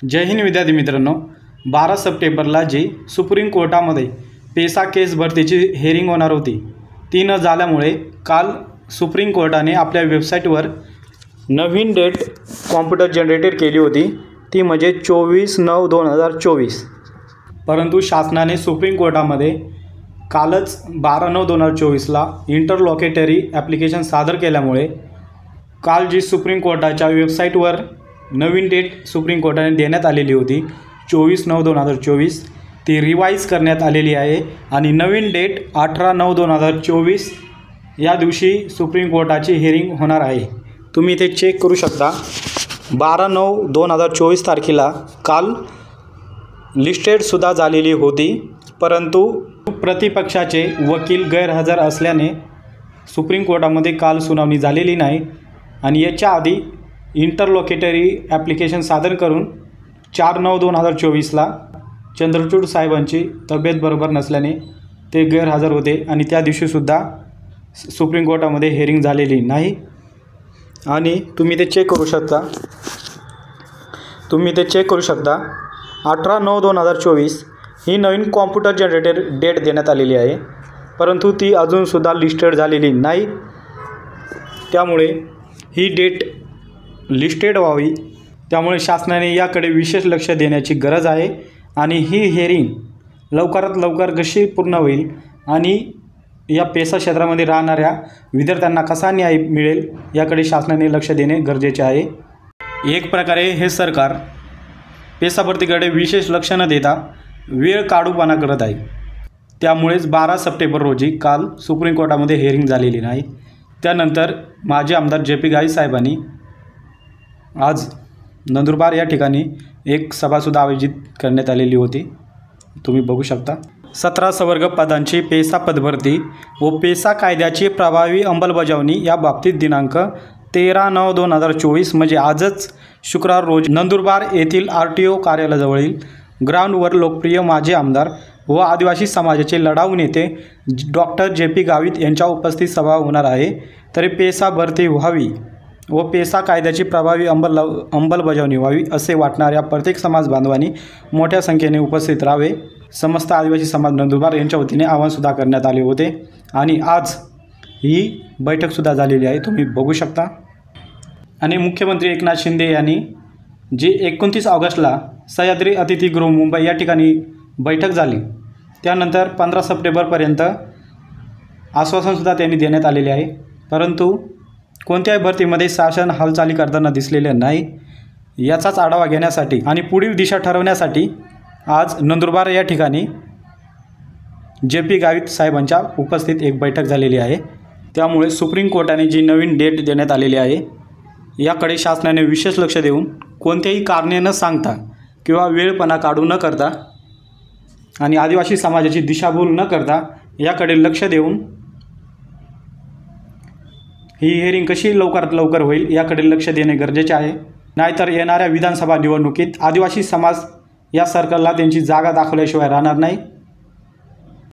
जय हिंद विद्यार्थी मित्रांनो, 12 सप्टेंबरला जी सुप्रीम कोर्टामध्ये पेसा केस भरतीची हेअरिंग होणार होती ती न झाल्यामुळे काल सुप्रीम कोर्टाने आपल्या वेबसाईटवर नवीन डेट कॉम्प्युटर जनरेटेड केली होती, ती म्हणजे 24/9/2024। परंतु शासनाने सुप्रीम कोर्टामध्ये कालच 12/9/2024ला इंटरलोकेटरी ॲप्लिकेशन सादर केल्यामुळे काल जी सुप्रीम कोर्टाच्या वेबसाईटवर नवीन डेट सुप्रीम कोर्टाने देण्यात आलेली होती 24/9/2024 ती रिवाइज करण्यात आलेली आहे आणि नवीन डेट 18/9/2024 या दिवशी सुप्रीम कोर्टाची हिअरिंग होणार आहे। तुम्ही इथे चेक करू शकता, 12/9/2024 तारखेला काल लिस्टेडसुद्धा झालेली होती, परंतु प्रतिपक्षाचे वकील गैरहजर असल्याने सुप्रीम कोर्टामध्ये काल सुनावणी झालेली नाही आणि याच्या आधी इंटरलोकेटरी ॲप्लिकेशन सादर करून 4/9/2024ला चंद्रचूड साहेबांची तब्येत बरोबर नसल्याने ते गैरहजर होते आणि त्या दिवशीसुद्धा सुप्रीम कोर्टामध्ये हिअरिंग झालेली नाही। आणि तुम्ही ते चेक करू शकता 18/9/2024 ही नवीन कॉम्प्युटर जनरेटेड डेट देण्यात आलेली आहे, परंतु ती अजूनसुद्धा लिस्टेड झालेली नाही। त्यामुळे ही डेट लिस्टेड व्हावी, त्यामुळे शासनाने याकडे विशेष लक्ष देण्याची गरज आहे आणि ही हिअरिंग लवकरात लवकर कशी पूर्ण होईल आणि या पेसा क्षेत्रामध्ये राहणाऱ्या विद्यार्थ्यांना कसा न्याय मिळेल याकडे शासनाने लक्ष देणे गरजेचे आहे। एक प्रकारे हे सरकार पेसा भरतीकडे विशेष लक्ष न देता वेळ काढूपणा करत आहे। त्यामुळेच 12 सप्टेंबर रोजी काल सुप्रीम कोर्टामध्ये हिअरिंग झालेली नाही। त्यानंतर माजी आमदार JP गावित साहेबांनी आज नंदुरबार या ठिकाणी एक सभासुद्धा आयोजित करण्यात आलेली होती, तुम्ही बघू शकता। 17 संवर्ग पदांची पेसा पदभरती व पेसा कायद्याची प्रभावी अंमलबजावणी या बाबतीत दिनांक 13/9/2024 म्हणजे आजच शुक्रवार रोजी नंदुरबार येथील RTO कार्यालयाजवळील ग्राउंडवर लोकप्रिय माजी आमदार व आदिवासी समाजाचे लढाऊ नेते डॉक्टर JP गावित यांच्या उपस्थित सभा होणार आहे। तरी पेसा भरती व्हावी व पेसा कायद्याची प्रभावी अंमलबजावणी व्हावी असे वाटणाऱ्या प्रत्येक समाज बांधवांनी मोठ्या संख्येने उपस्थित राहावे, समस्त आदिवासी समाज नंदुरबार यांच्या वतीने आवाहनसुद्धा करण्यात आले होते आणि आज ही बैठकसुद्धा झालेली आहे, तुम्ही बघू शकता। आणि मुख्यमंत्री एकनाथ शिंदे यांनी जी 29 ऑगस्टला सह्याद्री अतिथीगृह मुंबई या ठिकाणी बैठक झाली, त्यानंतर 15 सप्टेंबरपर्यंत आश्वासनसुद्धा त्यांनी देण्यात आलेले आहे, परंतु कोणत्याही भरतीमध्ये शासन हालचाली करताना दिसलेले नाही। याचाच आढावा घेण्यासाठी आणि पुढील दिशा ठरवण्यासाठी आज नंदुरबार या ठिकाणी JP गावित साहेबांच्या उपस्थित एक बैठक झालेली आहे। त्यामुळे सुप्रीम कोर्टाने जी नवीन डेट देण्यात आलेली आहे याकडे शासनाने विशेष लक्ष देऊन कोणत्याही कारणे न सांगता किंवा वेळपणा काढू न करता आणि आदिवासी समाजाची दिशाभूल न करता याकडे लक्ष देऊन ही हिअरिंग कशी लवकरात लवकर होईल याकडे लक्ष देणे गरजेचे आहे। नाहीतर येणाऱ्या विधानसभा निवडणुकीत आदिवासी समाज या सर्कलला त्यांची जागा दाखवल्याशिवाय राहणार नाही।